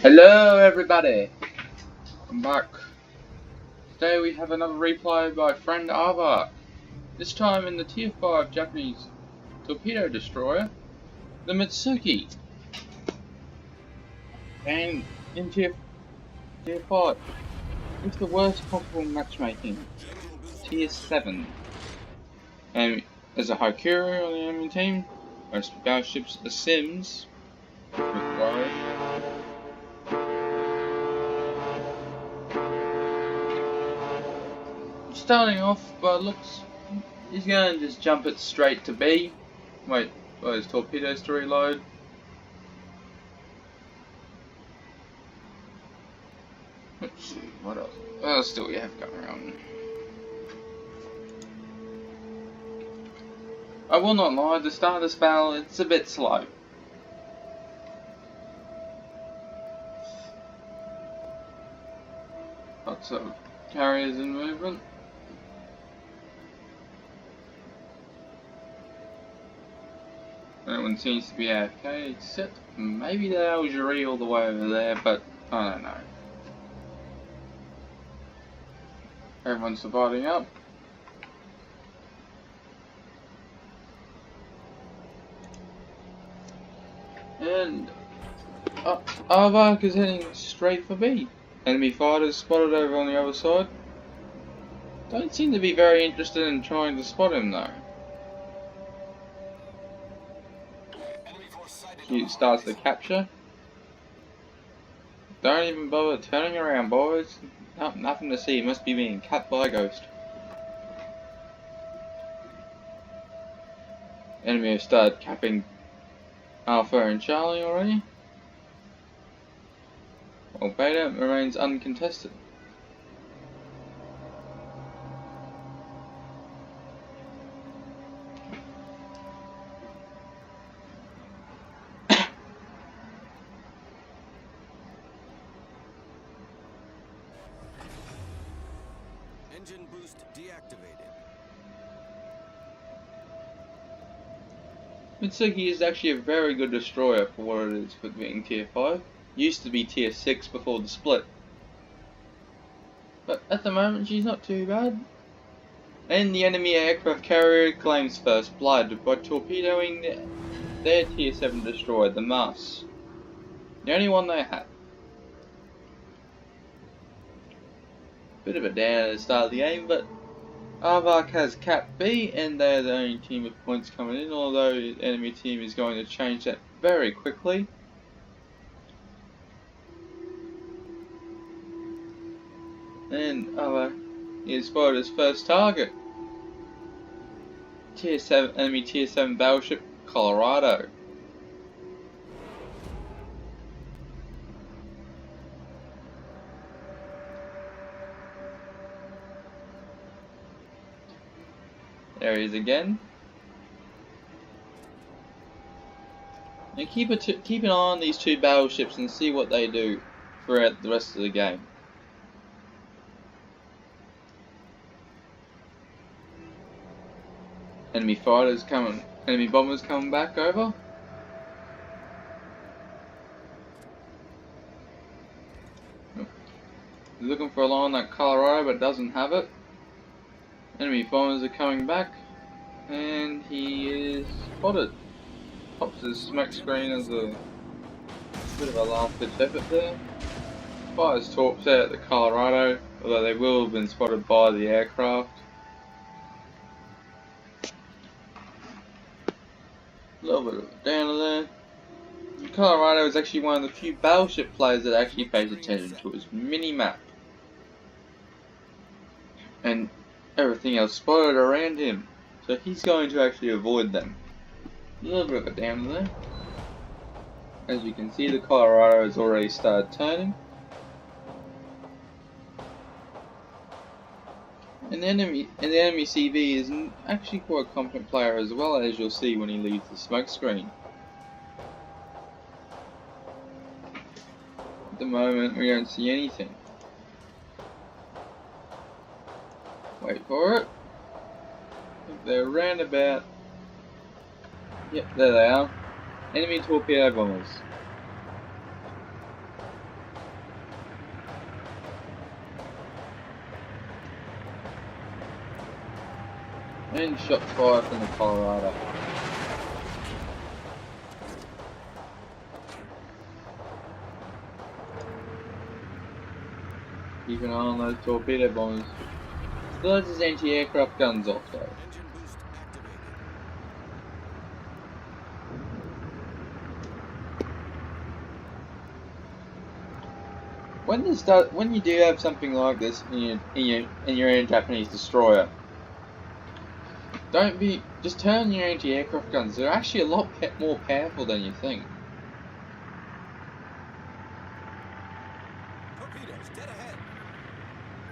Hello everybody, I'm back. Today we have another replay by friend Ava. This time in the Tier 5 Japanese torpedo destroyer, the Mitsuki. And in Tier 5, with the worst possible matchmaking, Tier 7. And as a Haikuru on the enemy team, most battleships are Sims, with Worry. Starting off, but looks he's gonna just jump it straight to B. Wait for his torpedoes to reload. Let's see, what else? What else do we have going on? I will not lie, the start of this battle, it's a bit slow. Lots of carriers in movement. That one seems to be AFK, except maybe the Algeria all the way over there, but I don't know. Everyone's dividing up. And Arvark is heading straight for B. Enemy fighters spotted over on the other side. Don't seem to be very interested in trying to spot him though. He starts the capture. Don't even bother turning around, boys. Nothing to see. He must be being cut by a ghost. Enemy have started capping Alpha and Charlie already. While Beta remains uncontested. Engine boost deactivated. Mitsuki is actually a very good destroyer for what it is for being Tier 5. Used to be Tier 6 before the split. But at the moment she's not too bad. And the enemy aircraft carrier claims first blood by torpedoing their Tier 7 destroyer, the Mars. The only one they have. Bit of a down at the start of the game, but Arvark has capped B and they're the only team with points coming in, although the enemy team is going to change that very quickly. And Arvark is spotted his first target. Tier 7 enemy Tier 7 battleship Colorado. There he is again. And keep an eye on these two battleships and see what they do throughout the rest of the game. Enemy fighters coming, enemy bombers coming back over. He's looking for a line like Colorado but doesn't have it. Enemy bombers are coming back, and he is spotted. Pops his smoke screen as a bit of a last-ditch effort there. Fires torps out at the Colorado, although they will have been spotted by the aircraft. A little bit of a downer there. Colorado is actually one of the few battleship players that actually pays attention to his mini-map. And everything else spotted around him, so he's going to actually avoid them. A little bit of a downer there. As you can see, the Colorado has already started turning. And the enemy CV is actually quite a competent player as well, as you'll see when he leaves the smoke screen. At the moment we don't see anything. Wait for it. They're around about. Yep, there they are. Enemy torpedo bombers. And shots fired from the Colorado. Keep an eye on those torpedo bombers. Still has his anti-aircraft guns off though. Engine boost activated. When you do have something like this in your anti-Japanese destroyer, just turn on your anti-aircraft guns. They're actually a lot more powerful than you think. Torpedoes dead ahead.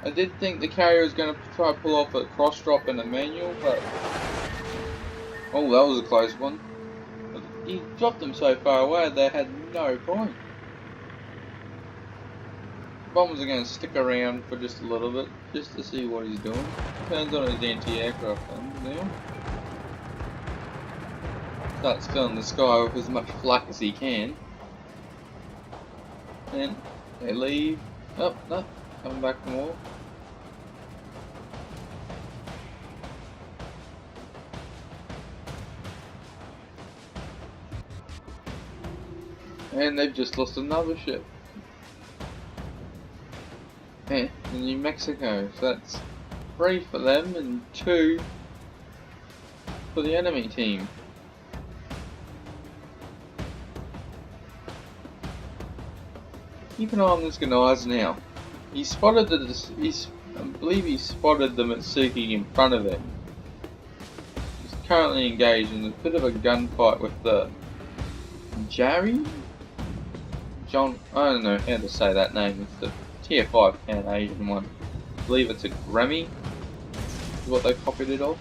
I did think the carrier was going to try to pull off a cross drop in the manual, but oh, that was a close one. But he dropped them so far away they had no point. Bombers are going to stick around for just a little bit, just to see what he's doing. Turns on his anti-aircraft guns now. Starts filling the sky with as much flak as he can. And they leave. Oh, no, coming back for more. And they've just lost another ship. Yeah, in New Mexico, so that's 3 for them and 2 for the enemy team. Keep an eye on this guy's now. He spotted I believe he spotted the Mitsuki in front of him. He's currently engaged in a bit of a gunfight with the Jerry? I don't know how to say that name. It's the Tier 5 Pan Asian one. I believe it's a Grammy, is what they copied it off.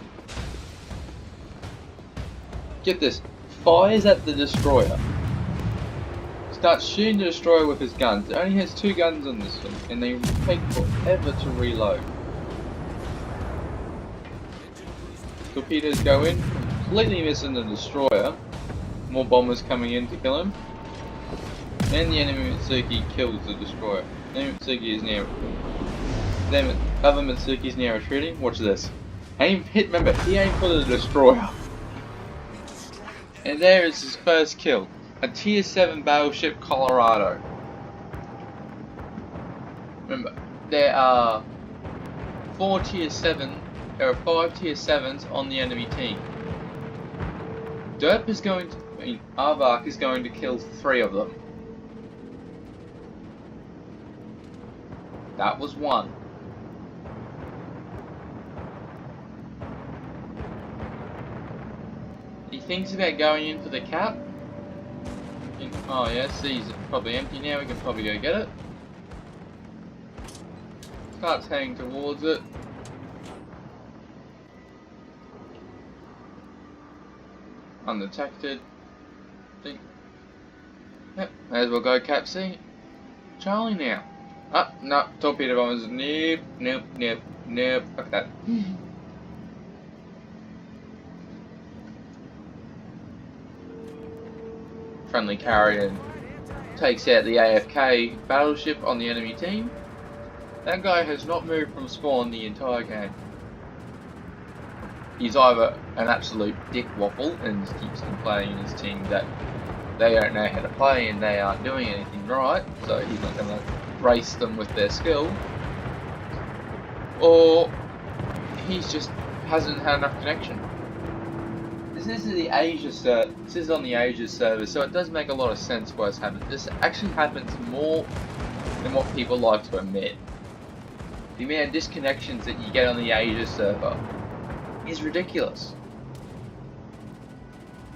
Get this, fires at the destroyer. Starts shooting the destroyer with his guns. It only has 2 guns on this one, and they take forever to reload. Torpedoes go in, completely missing the destroyer. More bombers coming in to kill him. And the enemy Mitsuki kills the destroyer. The enemy Mitsuki is now. The other Mitsuki is now retreating. Watch this. Remember, he aimed for the destroyer. And there is his first kill. A Tier 7 battleship Colorado. Remember, there are 4 Tier 7. There are 5 Tier 7s on the enemy team. Arvark is going to kill 3 of them. That was 1. He thinks about going in for the cap. Oh yeah, C's probably empty now, we can probably go get it. Starts heading towards it. Undetected. Yep, may as well go Cap C. Charlie now. Ah, no, torpedo bombers. Nope, nope, nope, nope. Fuck that. Friendly carrier takes out the AFK battleship on the enemy team. That guy has not moved from spawn the entire game. He's either an absolute dick waffle and keeps complaining in his team that they don't know how to play and they aren't doing anything right, so he's not going to race them with their skill, or he's just hasn't had enough connection. This is the Asia server. This is on the Asia server, so it does make a lot of sense why it's happened. This actually happens more than what people like to admit. The amount of disconnections that you get on the Asia server is ridiculous.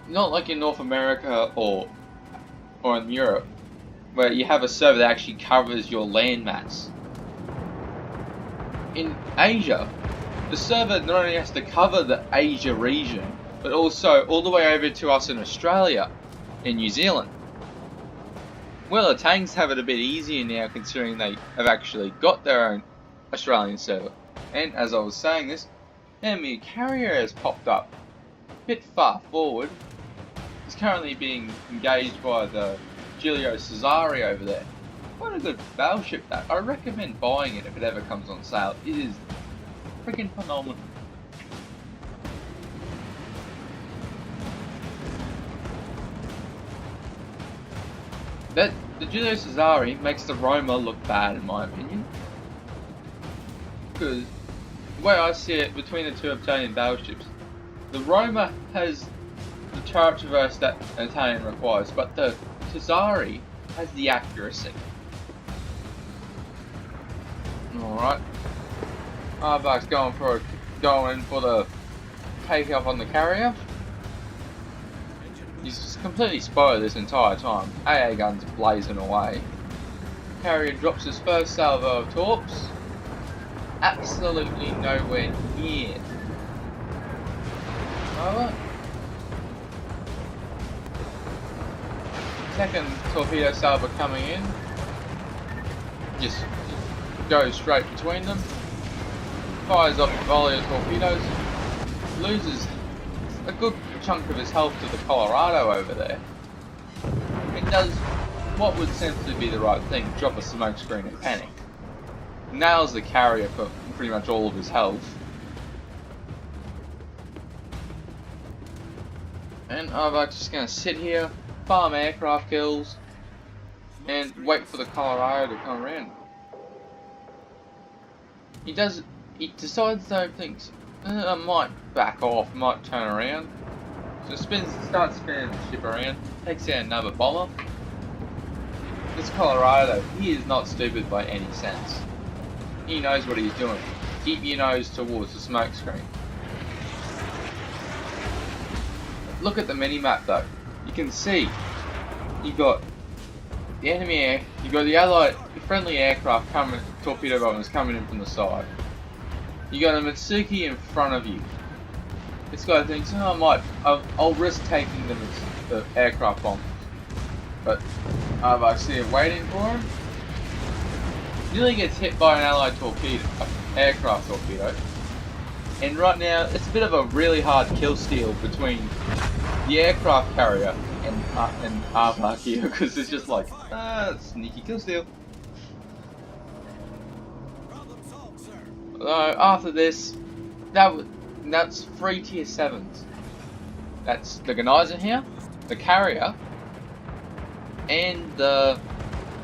Not like in North America or in Europe, where you have a server that actually covers your landmass. In Asia, the server not only has to cover the Asia region, but also all the way over to us in Australia and New Zealand. Well, the Tangs have it a bit easier now, considering they have actually got their own Australian server. And as I was saying this, enemy carrier has popped up a bit far forward. It's currently being engaged by the Giulio Cesare over there. What a good battleship that. I recommend buying it if it ever comes on sale. It is freaking phenomenal. that the Giulio Cesare makes the Roma look bad in my opinion. Because the way I see it, between the two Italian battleships, the Roma has the turret traverse that an Italian requires, but the Cesare has the accuracy. Alright. Aardvark's going for the takeoff on the carrier. He's completely spotted this entire time. AA guns blazing away. Carrier drops his first salvo of torps. Absolutely nowhere near. Over. Second torpedo salvo coming in. Just goes straight between them. Fires off a volley of torpedoes. Loses a good chunk of his health to the Colorado over there. It does what would sensibly be the right thing, drop a smoke screen and panic. Nails the carrier for pretty much all of his health. And Aardvark's just going to sit here, farm aircraft kills, and wait for the Colorado to come around. He decides though, thinks, I might back off, might turn around. So starts spinning the ship around, takes out another bomber. This Colorado, he is not stupid by any sense. He knows what he's doing. Keep your nose towards the smoke screen. Look at the mini-map though. You can see you got the enemy air, you got the allied friendly aircraft coming, torpedo bombers coming in from the side. You got a Mitsuki in front of you. This guy thinks, oh, I'll risk taking the aircraft bombers. But Aardvark's here waiting for him. Nearly gets hit by an allied torpedo, aircraft torpedo. And right now, it's a bit of a really hard kill steal between the aircraft carrier and Aardvark here, because it's just like, sneaky kill steal. Problem solved, sir. After this, that's 3 tier 7s. That's the Genizen here, the carrier, and the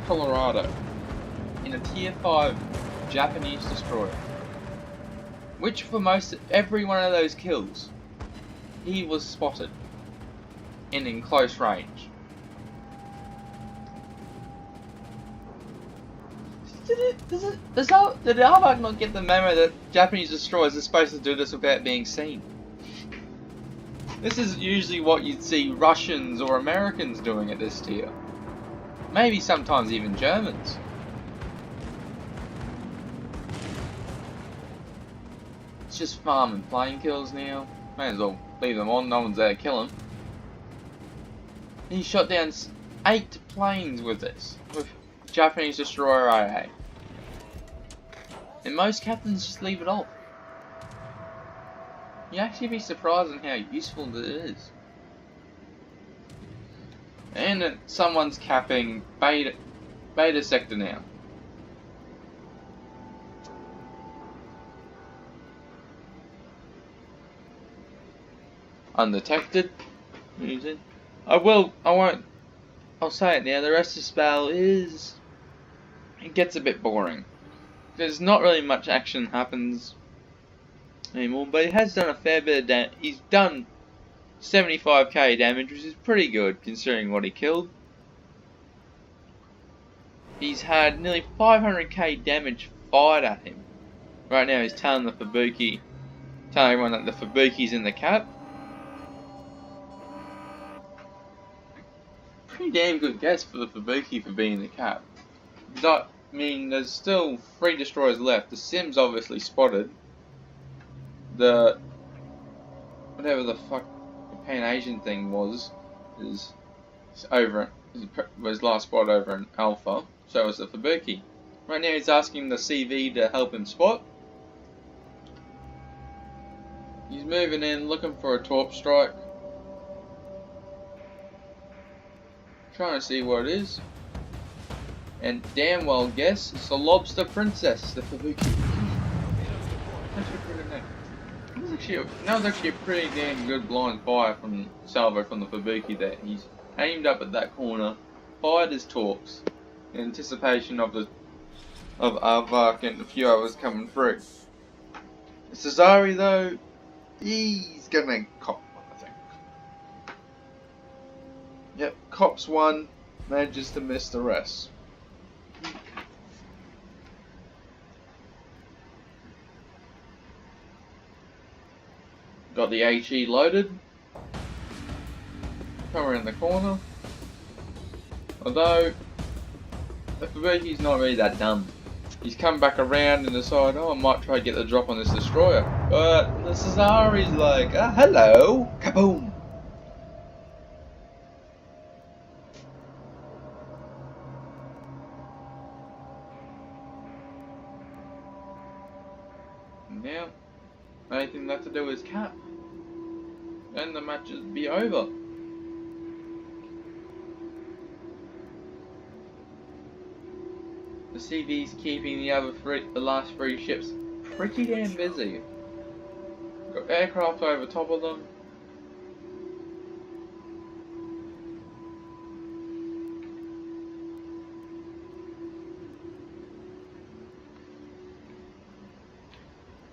Colorado in a tier 5 Japanese destroyer. Which for every one of those kills, he was spotted and in close range. Did Aardvark not get the memo that Japanese destroyers are supposed to do this without being seen? This is usually what you'd see Russians or Americans doing at this tier. Maybe sometimes even Germans. It's just farming plane kills now. May as well leave them on, no one's there to kill them. He shot down 8 planes with this, with Japanese destroyer IA. And most captains just leave it off. You'd actually be surprised on how useful it is. And someone's capping beta sector now. Undetected. I'll say it now, the rest of this battle it gets a bit boring. There's not really much action happens anymore, but he has done a fair bit of damage. He's done 75k damage, which is pretty good considering what he killed. He's had nearly 500k damage fired at him. Right now he's telling everyone that the Fubuki's in the cap. Pretty damn good guess for the Fubuki for being in the cap. I mean, there's still 3 destroyers left. The Sim's obviously spotted. The whatever the fuck the Pan-Asian thing was was last spot over in Alpha. So is the Fubuki. Right now he's asking the CV to help him spot. He's moving in, looking for a torp strike. Trying to see what it is. And damn well guess, it's the Lobster Princess, the Fubuki. That's a pretty name. That was actually a pretty damn good blind fire from salvo from the Fubuki there. He's aimed up at that corner, fighters talks in anticipation of Aardvark and a few others coming through. Cesare though, he's gonna cop one, I think. Yep, cops one, manages to miss the rest. Got the HE loaded. Come around the corner. Although, Fubuki's not really that dumb. He's come back around and decided, oh, I might try to get the drop on this destroyer. But the Cesare's like, ah, hello! Kaboom! Now, only thing left to do is cap. And the match will be over. The CV's keeping the last three ships pretty damn busy. Got aircraft over top of them.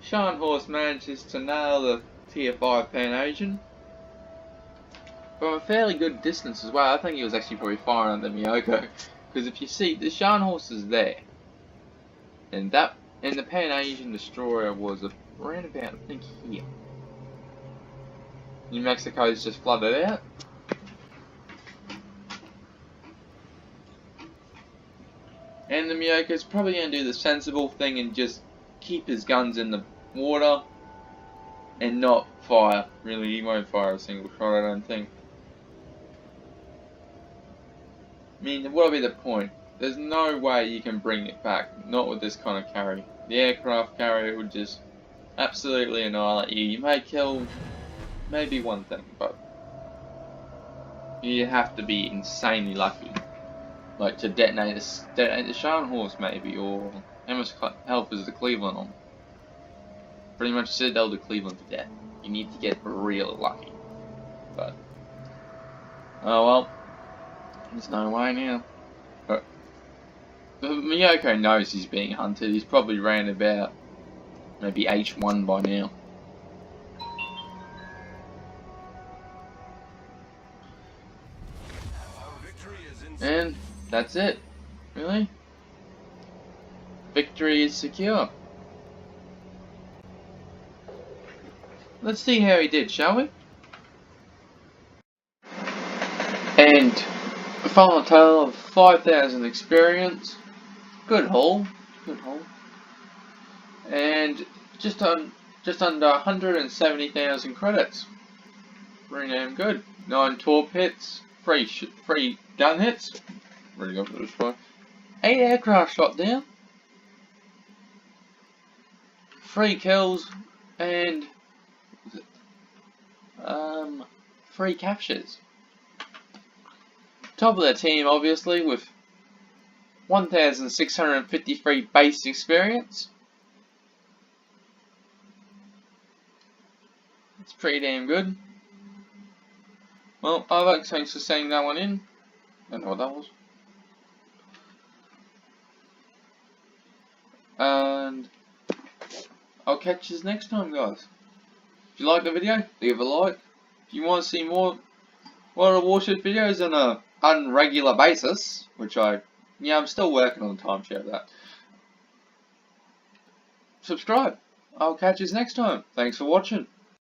Scharnhorst manages to nail the Tier 5 Pan-Asian from a fairly good distance as well. I think he was actually probably firing at the Miyoko. Because if you see, the Scharnhorst is there. And the Pan-Asian destroyer was around about, I think, here. New Mexico's just flooded out. And the Miyoko's probably going to do the sensible thing and just keep his guns in the water and not fire. Really, he won't fire a single shot, I don't think. I mean, what'll be the point? There's no way you can bring it back, not with this kind of carry. The aircraft carrier would just absolutely annihilate you. You may kill maybe one thing, but you have to be insanely lucky. Like to detonate the Scharnhorst maybe, or how much health is the Cleveland on? Pretty much Citadel to Cleveland to death. You need to get real lucky. But, oh well. There's no way now. But Miyoko knows he's being hunted. He's probably ran about maybe H1 by now. And that's it. Really? Victory is secure. Let's see how he did, shall we? And a final total of 5,000 experience. Good haul. Good haul. And just under 170,000 credits. Pretty damn good. 9 torp hits. 3 gun hits. Really good for this one. 8 aircraft shot down. 3 kills and 3 captures. Top of the team, obviously, with 1,653 base experience. It's pretty damn good. Well, thanks for sending that one in. Don't know what that was. And I'll catch you next time, guys. If you like the video, leave a like. If you want to see more Warship videos on a unregular basis, which I'm still working on the timeshare of that. Subscribe. I'll catch you next time. Thanks for watching.